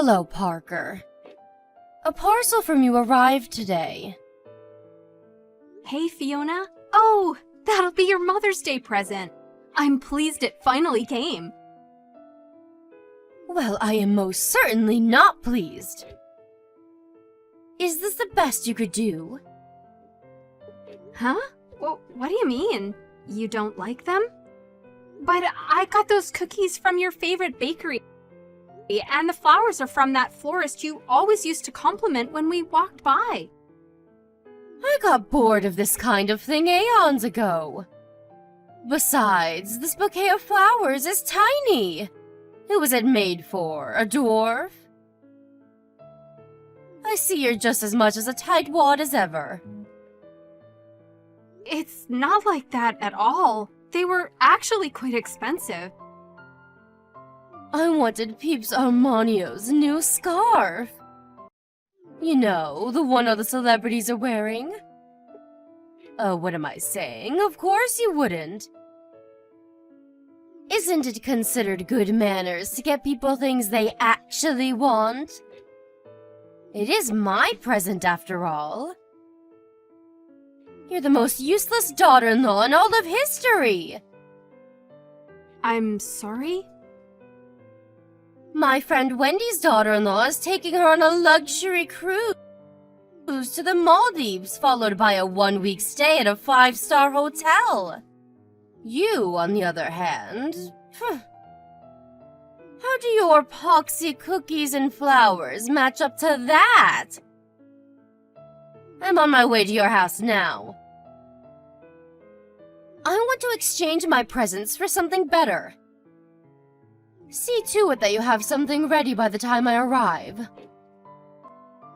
Hello, Parker. A parcel from you arrived today. Hey, Fiona. Oh, that'll be your Mother's Day present. I'm pleased it finally came. Well, I am most certainly not pleased. Is this the best you could do? Huh? Well, what do you mean? You don't like them? But I got those cookies from your favorite bakery. And the flowers are from that florist you always used to compliment when we walked by. I got bored of this kind of thing aeons ago. Besides, this bouquet of flowers is tiny. Who was it made for? A dwarf? I see you're just as much as a tightwad as ever. It's not like that at all. They were actually quite expensive. I wanted Peeps Armanio's new scarf. You know, the one all the celebrities are wearing. Oh, what am I saying? Of course you wouldn't. Isn't it considered good manners to get people things they actually want? It is my present, after all. You're the most useless daughter-in-law in all of history. I'm sorry? My friend Wendy's daughter-in-law is taking her on a luxury cruise to the Maldives, followed by a 1-week stay at a 5-star hotel. You, on the other hand... How do your poxy cookies and flowers match up to that? I'm on my way to your house now. I want to exchange my presents for something better. See to it that you have something ready by the time I arrive.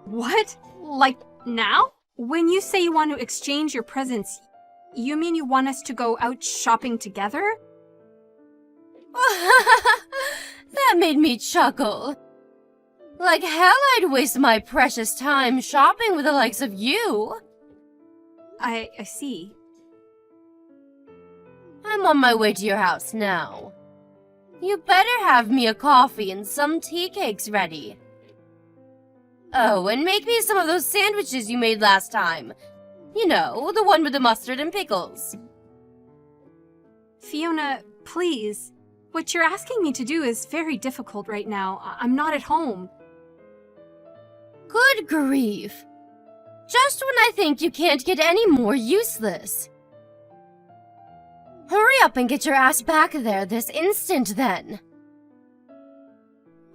What? Like now? When you say you want to exchange your presents, you mean you want us to go out shopping together? That made me chuckle. Like hell I'd waste my precious time shopping with the likes of you. I see. I'm on my way to your house now. You better have me a coffee and some tea cakes ready. Oh, and make me some of those sandwiches you made last time. You know, the one with the mustard and pickles. Fiona, please. What you're asking me to do is very difficult right now. I'm not at home. Good grief. Just when I think you can't get any more useless. Hurry up and get your ass back there this instant, then.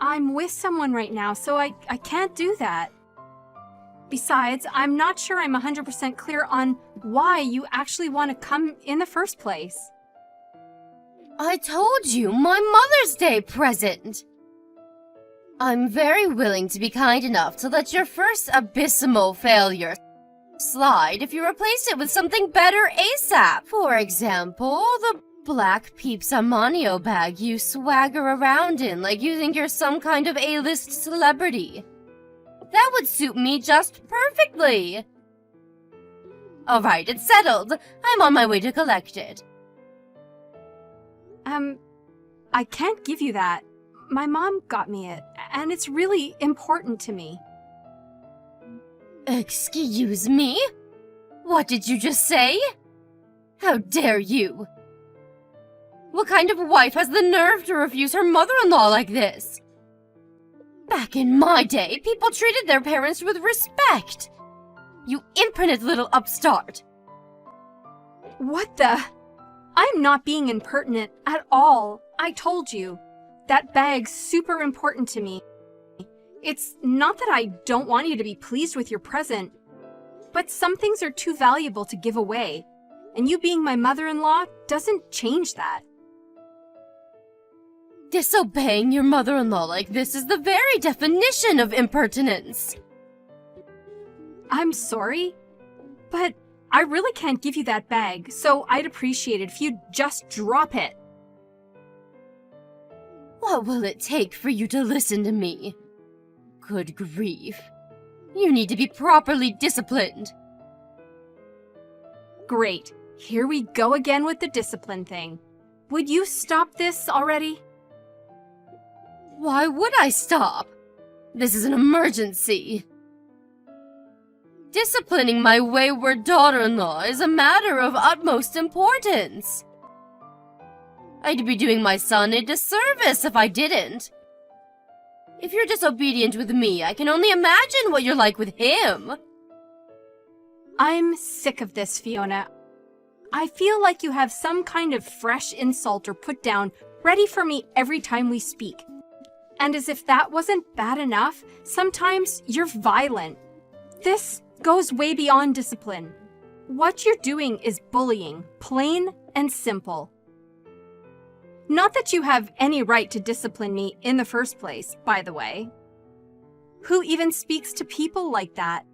I'm with someone right now, so I can't do that. Besides, I'm not sure I'm 100% clear on why you actually want to come in the first place. I told you, my Mother's Day present. I'm very willing to be kind enough to let your first abysmal failure slide if you replace it with something better ASAP. For example, the black Peeps Armanio bag you swagger around in like you think you're some kind of A-list celebrity. That would suit me just perfectly. Alright, it's settled. I'm on my way to collect it. I can't give you that. My mom got me it, and it's really important to me. Excuse me? What did you just say? How dare you? What kind of wife has the nerve to refuse her mother-in-law like this? Back in my day, people treated their parents with respect. You impertinent little upstart. What the? I'm not being impertinent at all. I told you. That bag's super important to me. It's not that I don't want you to be pleased with your present, but some things are too valuable to give away, and you being my mother-in-law doesn't change that. Disobeying your mother-in-law like this is the very definition of impertinence. I'm sorry, but I really can't give you that bag, so I'd appreciate it if you'd just drop it. What will it take for you to listen to me? Good grief. You need to be properly disciplined. Great. Here we go again with the discipline thing. Would you stop this already? Why would I stop? This is an emergency. Disciplining my wayward daughter-in-law is a matter of utmost importance. I'd be doing my son a disservice if I didn't. If you're disobedient with me, I can only imagine what you're like with him. I'm sick of this, Fiona. I feel like you have some kind of fresh insult or put down ready for me every time we speak. And as if that wasn't bad enough, sometimes you're violent. This goes way beyond discipline. What you're doing is bullying, plain and simple. Not that you have any right to discipline me in the first place, by the way. Who even speaks to people like that?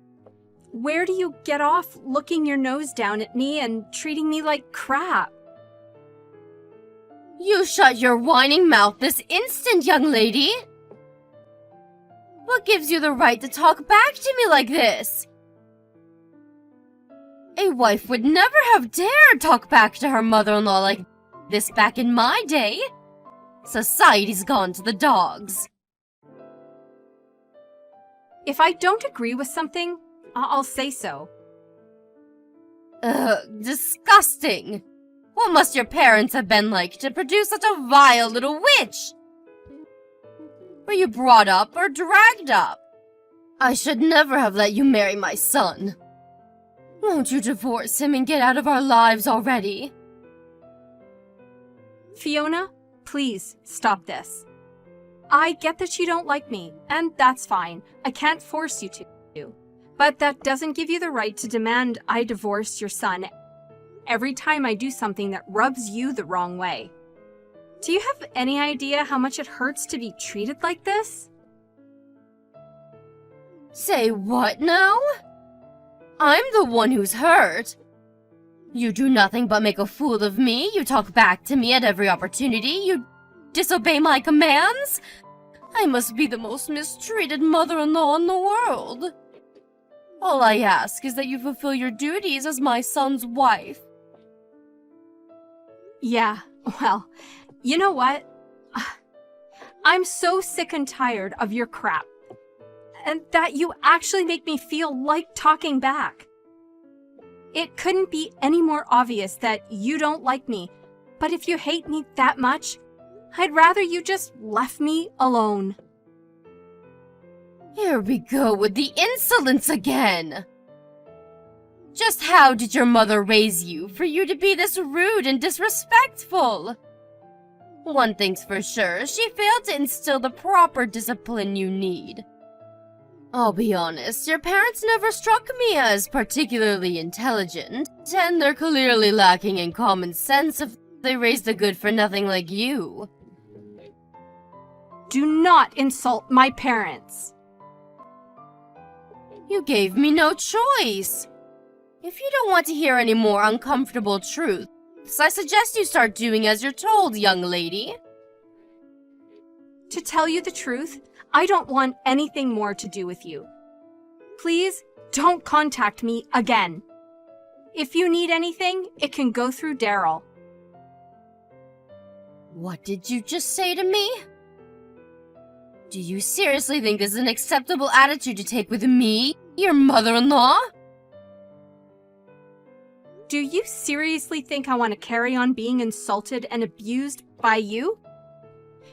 Where do you get off looking your nose down at me and treating me like crap? You shut your whining mouth this instant, young lady! What gives you the right to talk back to me like this? A wife would never have dared talk back to her mother-in-law like this back in my day. Society's gone to the dogs. If I don't agree with something, I'll say so. Disgusting. What must your parents have been like to produce such a vile little witch? Were you brought up or dragged up? I should never have let you marry my son. Won't you divorce him and get out of our lives already? Fiona, please stop this. I get that you don't like me, and that's fine. I can't force you to. But that doesn't give you the right to demand I divorce your son every time I do something that rubs you the wrong way. Do you have any idea how much it hurts to be treated like this? Say what now? I'm the one who's hurt. You do nothing but make a fool of me. You talk back to me at every opportunity. You disobey my commands. I must be the most mistreated mother-in-law in the world. All I ask is that you fulfill your duties as my son's wife. Yeah, well, you know what? I'm so sick and tired of your crap. And that you actually make me feel like talking back. It couldn't be any more obvious that you don't like me, but if you hate me that much, I'd rather you just left me alone. Here we go with the insolence again. Just how did your mother raise you for you to be this rude and disrespectful? One thing's for sure, she failed to instill the proper discipline you need. I'll be honest, your parents never struck me as particularly intelligent, and they're clearly lacking in common sense if they raised a good-for-nothing like you. Do not insult my parents. You gave me no choice. If you don't want to hear any more uncomfortable truths, I suggest you start doing as you're told, young lady. To tell you the truth, I don't want anything more to do with you. Please don't contact me again. If you need anything, it can go through Daryl. What did you just say to me? Do you seriously think this is an acceptable attitude to take with me, your mother-in-law? Do you seriously think I want to carry on being insulted and abused by you?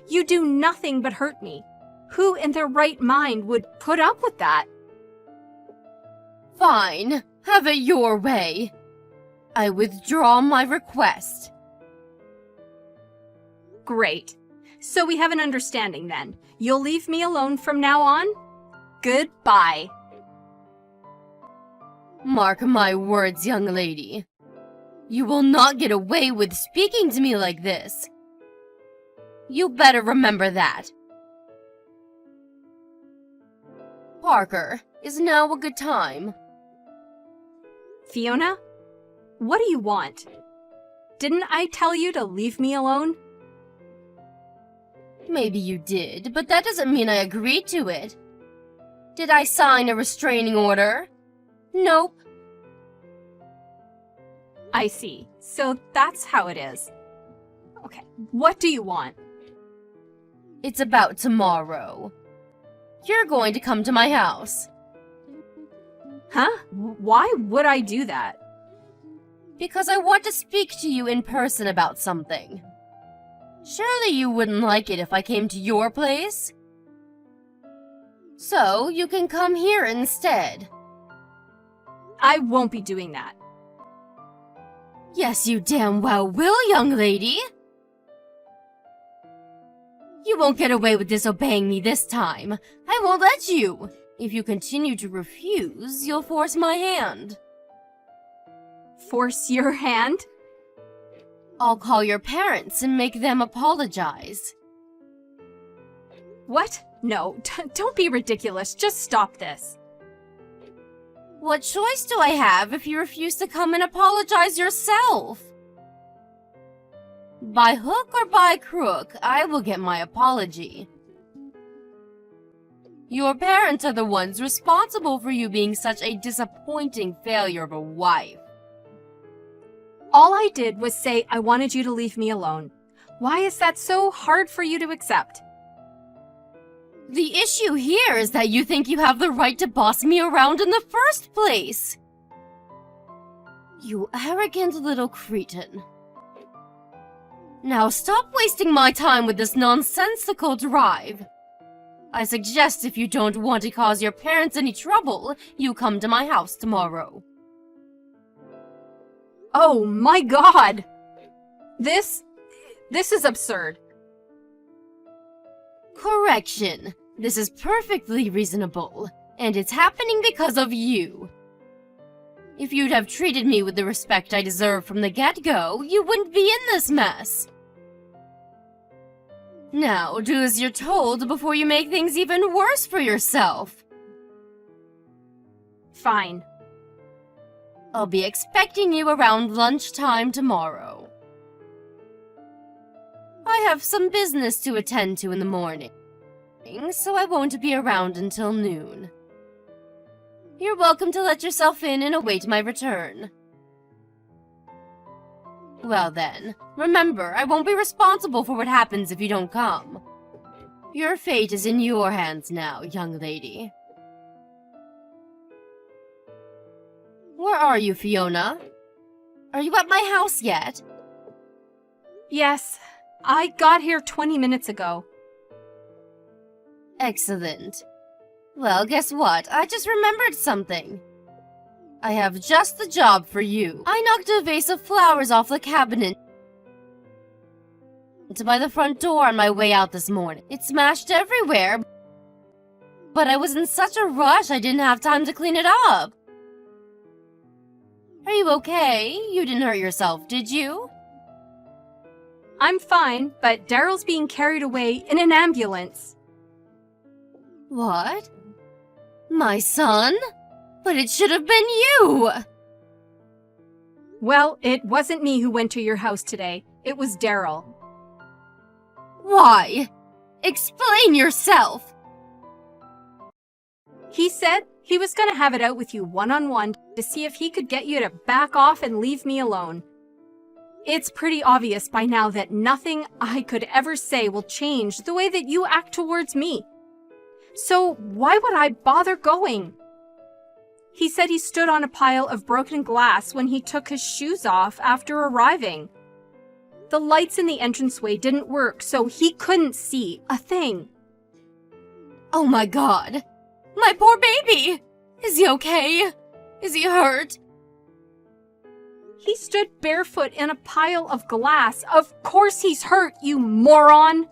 You do nothing but hurt me. Who in their right mind would put up with that? Fine, have it your way. I withdraw my request. Great. So we have an understanding then. You'll leave me alone from now on? Goodbye. Mark my words, young lady. You will not get away with speaking to me like this. You better remember that. Parker, is now a good time? Fiona? What do you want? Didn't I tell you to leave me alone? Maybe you did, but that doesn't mean I agreed to it. Did I sign a restraining order? Nope. I see. So that's how it is. Okay, what do you want? It's about tomorrow. You're going to come to my house. Huh? Why would I do that? Because I want to speak to you in person about something. Surely you wouldn't like it if I came to your place? So, you can come here instead. I won't be doing that. Yes, you damn well will, young lady. You won't get away with disobeying me this time. I won't let you. If you continue to refuse, you'll force my hand. Force your hand? I'll call your parents and make them apologize. What? No, don't be ridiculous. Just stop this. What choice do I have if you refuse to come and apologize yourself? By hook or by crook, I will get my apology. Your parents are the ones responsible for you being such a disappointing failure of a wife. All I did was say I wanted you to leave me alone. Why is that so hard for you to accept? The issue here is that you think you have the right to boss me around in the first place. You arrogant little cretin. Now stop wasting my time with this nonsensical drive. I suggest if you don't want to cause your parents any trouble, you come to my house tomorrow. Oh my God! This is absurd. Correction. This is perfectly reasonable, and it's happening because of you. If you'd have treated me with the respect I deserve from the get-go, you wouldn't be in this mess. Now, do as you're told before you make things even worse for yourself. Fine. I'll be expecting you around lunchtime tomorrow. I have some business to attend to in the morning, so I won't be around until noon. You're welcome to let yourself in and await my return. Well then, remember, I won't be responsible for what happens if you don't come. Your fate is in your hands now, young lady. Where are you, Fiona? Are you at my house yet? Yes, I got here 20 minutes ago. Excellent. Well, guess what? I just remembered something. I have just the job for you. I knocked a vase of flowers off the cabinet by the front door on my way out this morning. It smashed everywhere, but I was in such a rush I didn't have time to clean it up. Are you okay? You didn't hurt yourself, did you? I'm fine, but Daryl's being carried away in an ambulance. What? My son? But it should have been you! Well, it wasn't me who went to your house today. It was Daryl. Why? Explain yourself! He said he was going to have it out with you one-on-one to see if he could get you to back off and leave me alone. It's pretty obvious by now that nothing I could ever say will change the way that you act towards me. So why would I bother going? He said he stood on a pile of broken glass when he took his shoes off after arriving. The lights in the entranceway didn't work, so he couldn't see a thing. Oh my God! My poor baby! Is he okay? Is he hurt? He stood barefoot in a pile of glass. Of course he's hurt, you moron!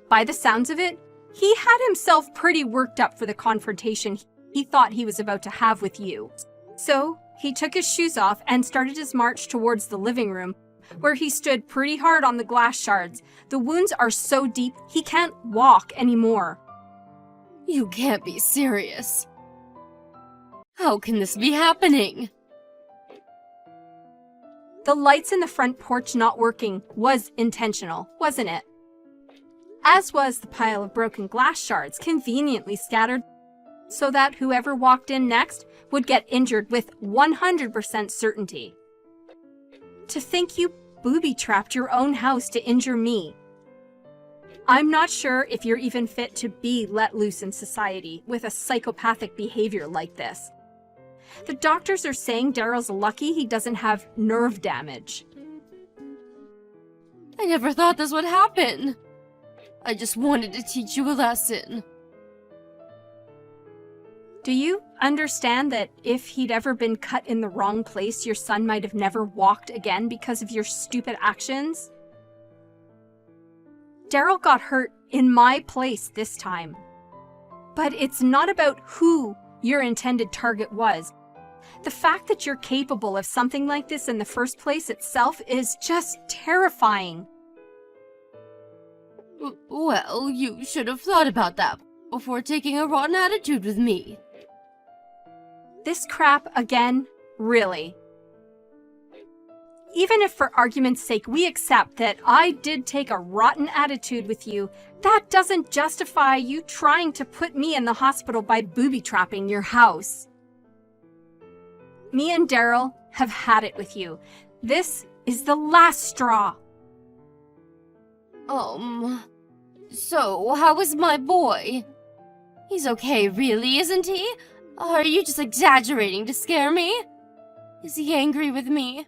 By the sounds of it, he had himself pretty worked up for the confrontation he thought he was about to have with you. So, he took his shoes off and started his march towards the living room, where he stood pretty hard on the glass shards. The wounds are so deep, he can't walk anymore. You can't be serious. How can this be happening? The lights in the front porch not working was intentional, wasn't it? As was the pile of broken glass shards conveniently scattered so that whoever walked in next would get injured with 100% certainty. To think you booby-trapped your own house to injure me. I'm not sure if you're even fit to be let loose in society with a psychopathic behavior like this. The doctors are saying Daryl's lucky he doesn't have nerve damage. I never thought this would happen. I just wanted to teach you a lesson. Do you understand that if he'd ever been cut in the wrong place, your son might have never walked again because of your stupid actions? Daryl got hurt in my place this time. But it's not about who your intended target was. The fact that you're capable of something like this in the first place itself is just terrifying. Well, you should have thought about that before taking a rotten attitude with me. This crap again? Really? Even if for argument's sake we accept that I did take a rotten attitude with you, that doesn't justify you trying to put me in the hospital by booby-trapping your house. Me and Daryl have had it with you. This is the last straw. So how is my boy? He's okay, really, isn't he? Or are you just exaggerating to scare me? Is he angry with me?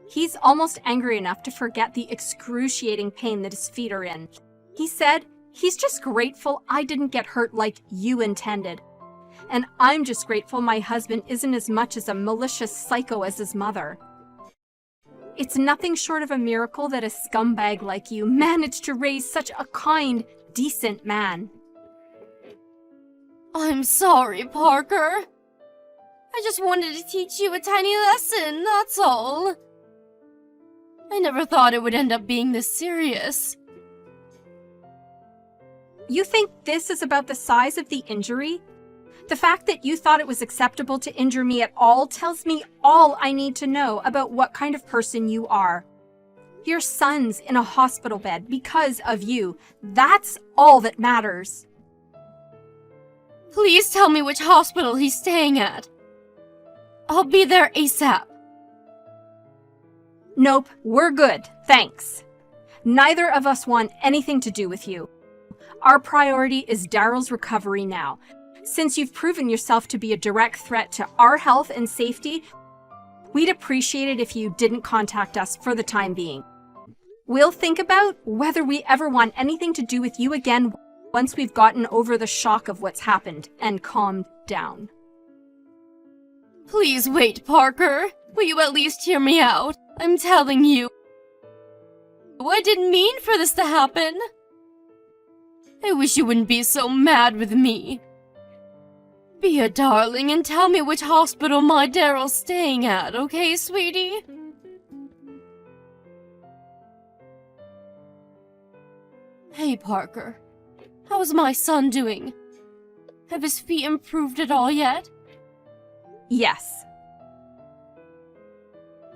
He's almost angry enough to forget the excruciating pain that his feet are in. He said he's just grateful I didn't get hurt like you intended. And I'm just grateful my husband isn't as much as a malicious psycho as his mother. It's nothing short of a miracle that a scumbag like you managed to raise such a kind, decent man. I'm sorry, Parker. I just wanted to teach you a tiny lesson, that's all. I never thought it would end up being this serious. You think this is about the size of the injury? The fact that you thought it was acceptable to injure me at all tells me all I need to know about what kind of person you are. Your son's in a hospital bed because of you. That's all that matters. Please tell me which hospital he's staying at. I'll be there ASAP. Nope, we're good, thanks. Neither of us want anything to do with you. Our priority is Daryl's recovery now. Since you've proven yourself to be a direct threat to our health and safety, we'd appreciate it if you didn't contact us for the time being. We'll think about whether we ever want anything to do with you again once we've gotten over the shock of what's happened and calmed down. Please wait, Parker. Will you at least hear me out? I'm telling you. I didn't mean for this to happen. I wish you wouldn't be so mad with me. Be a darling and tell me which hospital my Daryl's staying at, okay, sweetie? Hey, Parker. How's my son doing? Have his feet improved at all yet? Yes.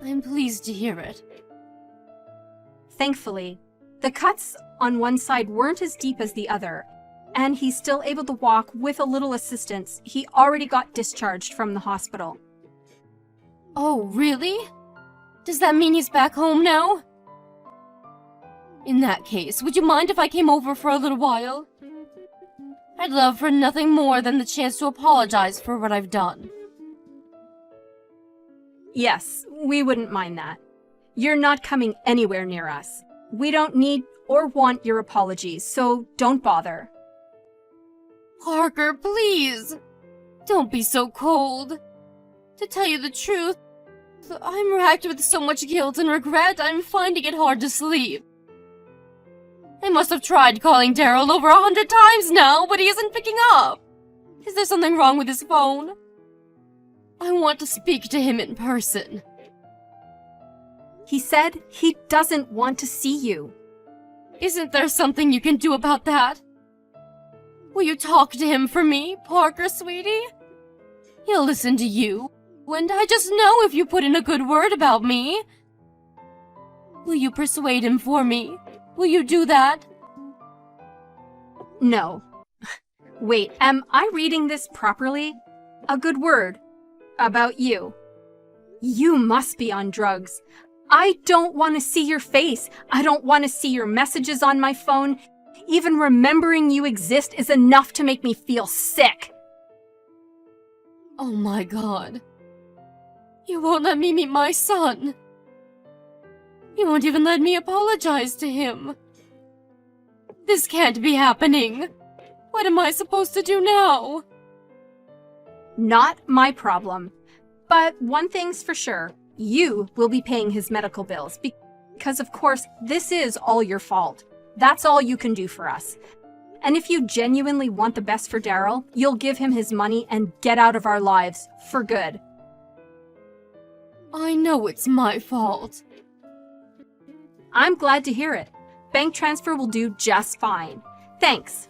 I'm pleased to hear it. Thankfully, the cuts on one side weren't as deep as the other, and he's still able to walk with a little assistance. He already got discharged from the hospital. Oh, really? Does that mean he's back home now? In that case, would you mind if I came over for a little while? I'd love for nothing more than the chance to apologize for what I've done. Yes, we wouldn't mind that. You're not coming anywhere near us. We don't need or want your apologies, so don't bother. Parker, please! Don't be so cold. To tell you the truth, I'm racked with so much guilt and regret, I'm finding it hard to sleep. I must have tried calling Daryl over 100 times now, but he isn't picking up. Is there something wrong with his phone? I want to speak to him in person. He said he doesn't want to see you. Isn't there something you can do about that? Will you talk to him for me, Parker, sweetie? He'll listen to you, and I just know if you put in a good word about me. Will you persuade him for me? Will you do that? No. Wait, am I reading this properly? A good word about you. You must be on drugs. I don't want to see your face. I don't want to see your messages on my phone. Even remembering you exist is enough to make me feel sick. Oh my god. You won't let me meet my son. You won't even let me apologize to him. This can't be happening. What am I supposed to do now? Not my problem. But one thing's for sure. You will be paying his medical bills because, of course, this is all your fault. That's all you can do for us. And if you genuinely want the best for Daryl, you'll give him his money and get out of our lives for good. I know it's my fault. I'm glad to hear it. Bank transfer will do just fine. Thanks.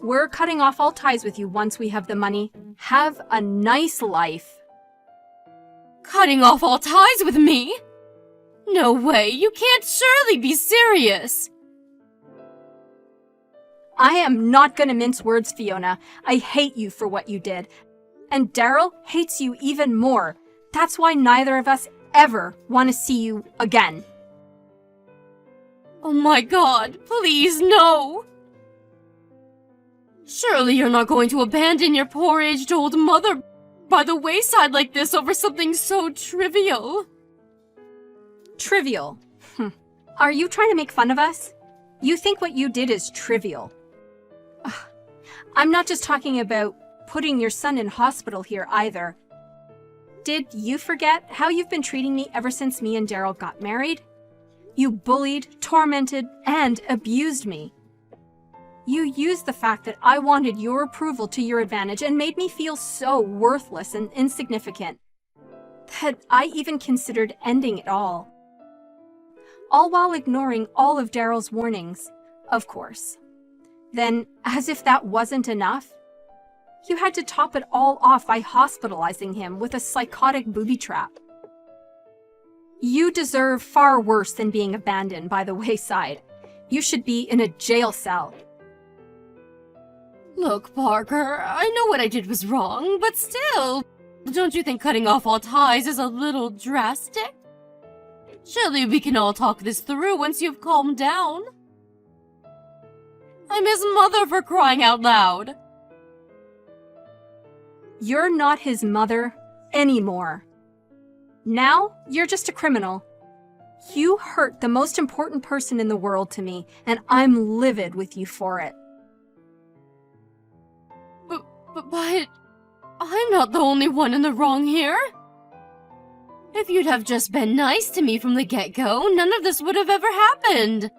We're cutting off all ties with you once we have the money. Have a nice life. Cutting off all ties with me? No way, you can't surely be serious. I am not gonna mince words, Fiona. I hate you for what you did. And Daryl hates you even more. That's why neither of us ever want to see you again. Oh my god, please no! Surely you're not going to abandon your poor aged old mother by the wayside like this over something so trivial. Trivial? Are you trying to make fun of us? You think what you did is trivial. Ugh. I'm not just talking about putting your son in hospital here either. Did you forget how you've been treating me ever since me and Daryl got married? You bullied, tormented, and abused me. You used the fact that I wanted your approval to your advantage and made me feel so worthless and insignificant that I even considered ending it all. All while ignoring all of Daryl's warnings, of course. Then, as if that wasn't enough, you had to top it all off by hospitalizing him with a psychotic booby trap. You deserve far worse than being abandoned by the wayside. You should be in a jail cell. Look, Parker, I know what I did was wrong, but still, don't you think cutting off all ties is a little drastic? Surely we can all talk this through once you've calmed down. I'm his mother, for crying out loud. You're not his mother anymore. Now, you're just a criminal. You hurt the most important person in the world to me, and I'm livid with you for it. But I'm not the only one in the wrong here. If you'd have just been nice to me from the get-go, none of this would have ever happened.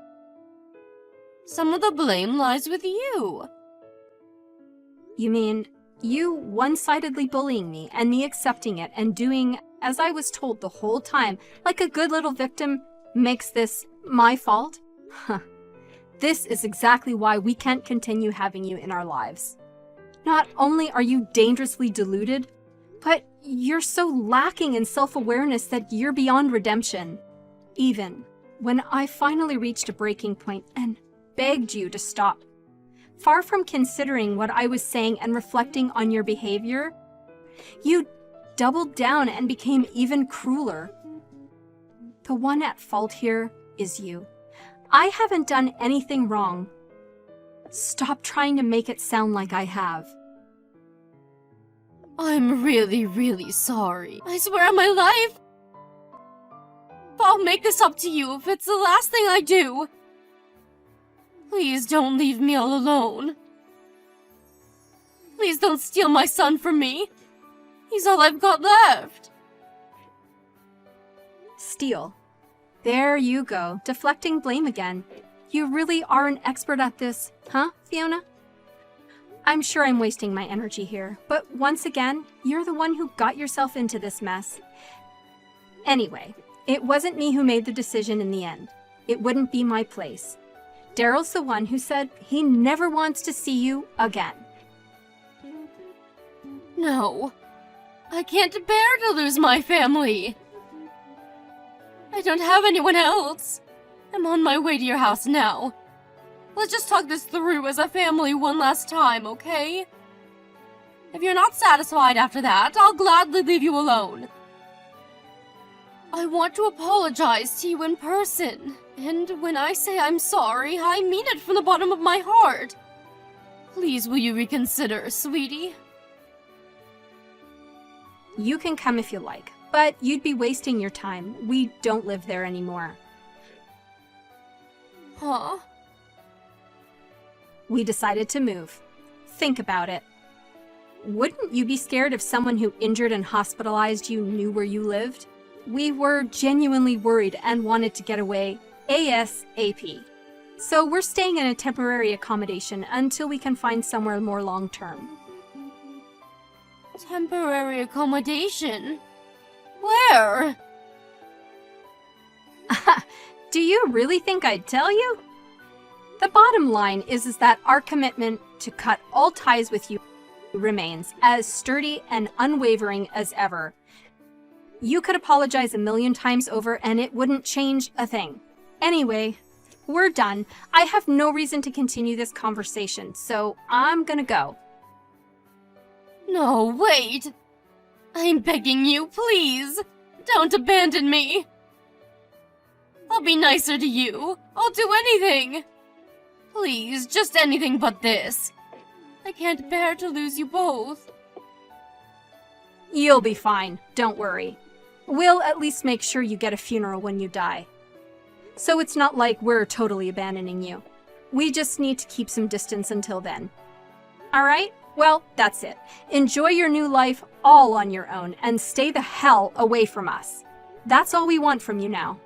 Some of the blame lies with you. You mean, you one-sidedly bullying me and me accepting it and doing as I was told the whole time, like a good little victim, makes this my fault? Huh. This is exactly why we can't continue having you in our lives. Not only are you dangerously deluded, but you're so lacking in self-awareness that you're beyond redemption. Even when I finally reached a breaking point and begged you to stop, far from considering what I was saying and reflecting on your behavior, you doubled down and became even crueler. The one at fault here is you. I haven't done anything wrong. Stop trying to make it sound like I have. I'm really, really sorry. I swear on my life. I'll make this up to you if it's the last thing I do. Please don't leave me all alone. Please don't steal my son from me. He's all I've got left. Steal. There you go, deflecting blame again. You really are an expert at this, huh, Fiona? I'm sure I'm wasting my energy here, but once again, you're the one who got yourself into this mess. Anyway, it wasn't me who made the decision in the end. It wouldn't be my place. Daryl's the one who said he never wants to see you again. No. I can't bear to lose my family. I don't have anyone else. I'm on my way to your house now. Let's just talk this through as a family one last time, okay? If you're not satisfied after that, I'll gladly leave you alone. I want to apologize to you in person. And when I say I'm sorry, I mean it from the bottom of my heart. Please, will you reconsider, sweetie? You can come if you like, but you'd be wasting your time. We don't live there anymore. Huh? We decided to move. Think about it. Wouldn't you be scared if someone who injured and hospitalized you knew where you lived? We were genuinely worried and wanted to get away ASAP. So we're staying in a temporary accommodation until we can find somewhere more long-term. Temporary accommodation? Where? Do you really think I'd tell you? The bottom line is that our commitment to cut all ties with you remains as sturdy and unwavering as ever. You could apologize a million times over and it wouldn't change a thing. Anyway, we're done. I have no reason to continue this conversation, so I'm gonna go. No, wait. I'm begging you, please. Don't abandon me. I'll be nicer to you. I'll do anything. Please, just anything but this. I can't bear to lose you both. You'll be fine, don't worry. We'll at least make sure you get a funeral when you die. So it's not like we're totally abandoning you. We just need to keep some distance until then. Alright? Well, that's it. Enjoy your new life all on your own and stay the hell away from us. That's all we want from you now.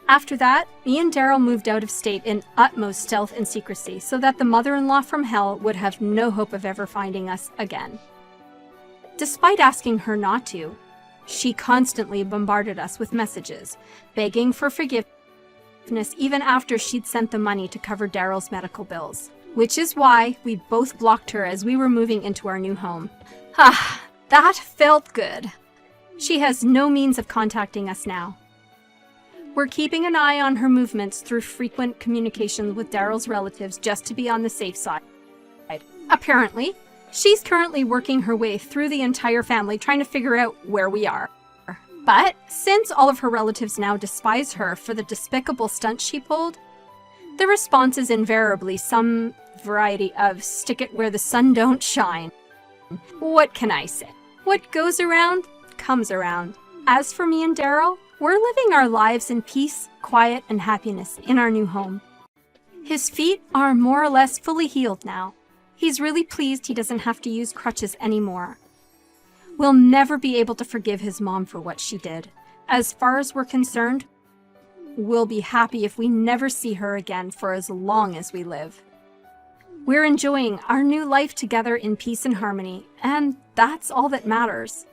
After that, me and Daryl moved out of state in utmost stealth and secrecy so that the mother-in-law from hell would have no hope of ever finding us again. Despite asking her not to, she constantly bombarded us with messages, begging for forgiveness even after she'd sent the money to cover Daryl's medical bills. Which is why we both blocked her as we were moving into our new home. Ah, that felt good. She has no means of contacting us now. We're keeping an eye on her movements through frequent communications with Daryl's relatives just to be on the safe side. Apparently, she's currently working her way through the entire family trying to figure out where we are. But since all of her relatives now despise her for the despicable stunt she pulled, the response is invariably some variety of stick it where the sun don't shine. What can I say? What goes around comes around. As for me and Daryl, we're living our lives in peace, quiet, and happiness in our new home. His feet are more or less fully healed now. He's really pleased he doesn't have to use crutches anymore. We'll never be able to forgive his mom for what she did. As far as we're concerned, we'll be happy if we never see her again for as long as we live. We're enjoying our new life together in peace and harmony, and that's all that matters.